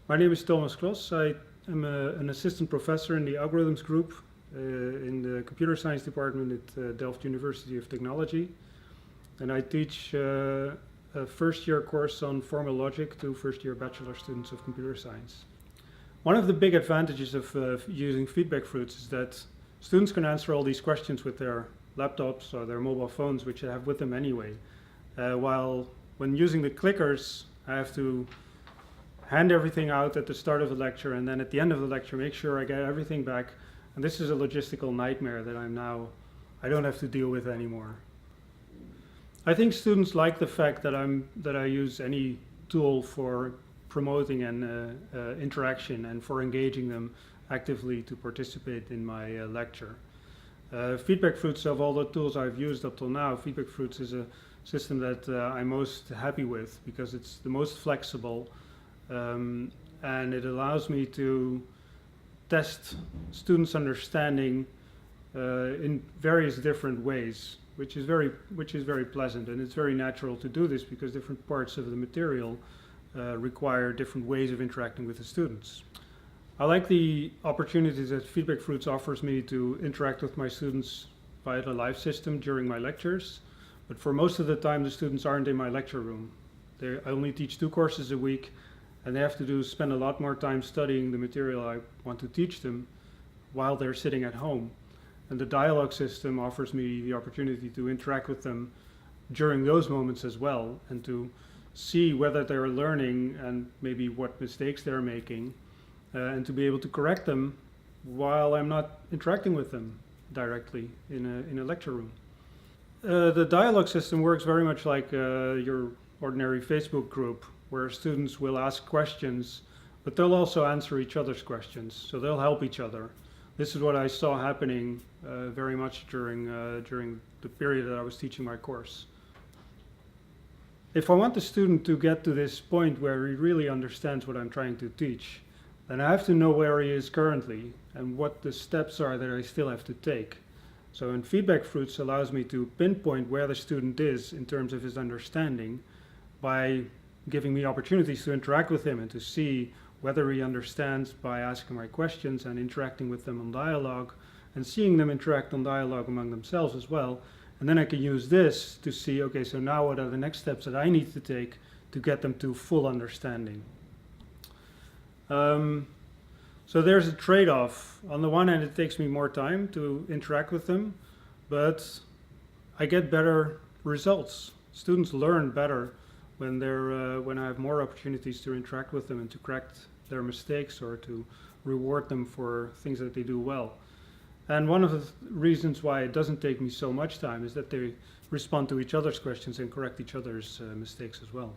My name is Thomas Klos. I am an assistant professor in the algorithms group in the computer science department at Delft University of Technology. And I teach a first-year course on formal logic to first-year bachelor students of computer science. One of the big advantages of using FeedbackFruits is that students can answer all these questions with their laptops or their mobile phones, which they have with them anyway. While when using the clickers, I have to hand everything out at the start of the lecture, and then at the end of the lecture make sure I get everything back. And this is a logistical nightmare that I don't have to deal with anymore. I think students like the fact that I use any tool for promoting an interaction and for engaging them actively to participate in my lecture. FeedbackFruits, of all the tools I've used up till now, FeedbackFruits is a system that I'm most happy with because it's the most flexible. And it allows me to test students' understanding in various different ways, which is very pleasant, and it's very natural to do this because different parts of the material require different ways of interacting with the students. I like the opportunities that FeedbackFruits offers me to interact with my students via the live system during my lectures, but for most of the time the students aren't in my lecture room. I only teach 2 courses a week, and they have to spend a lot more time studying the material I want to teach them while they're sitting at home. And the dialogue system offers me the opportunity to interact with them during those moments as well, and to see whether they're learning and maybe what mistakes they're making, and to be able to correct them while I'm not interacting with them directly in a lecture room. The dialogue system works very much like your ordinary Facebook group, where students will ask questions, but they'll also answer each other's questions, so they'll help each other. This is what I saw happening very much during the period that I was teaching my course. If I want the student to get to this point where he really understands what I'm trying to teach, then I have to know where he is currently and what the steps are that I still have to take. So in FeedbackFruits allows me to pinpoint where the student is in terms of his understanding by giving me opportunities to interact with him and to see whether he understands by asking my questions and interacting with them on dialogue, and seeing them interact on dialogue among themselves as well. And then I can use this to see, okay, so now what are the next steps that I need to take to get them to full understanding. So there's a trade-off. On the one hand, it takes me more time to interact with them, but I get better results. Students learn better when I have more opportunities to interact with them and to correct their mistakes or to reward them for things that they do well. And one of the reasons why it doesn't take me so much time is that they respond to each other's questions and correct each other's mistakes as well.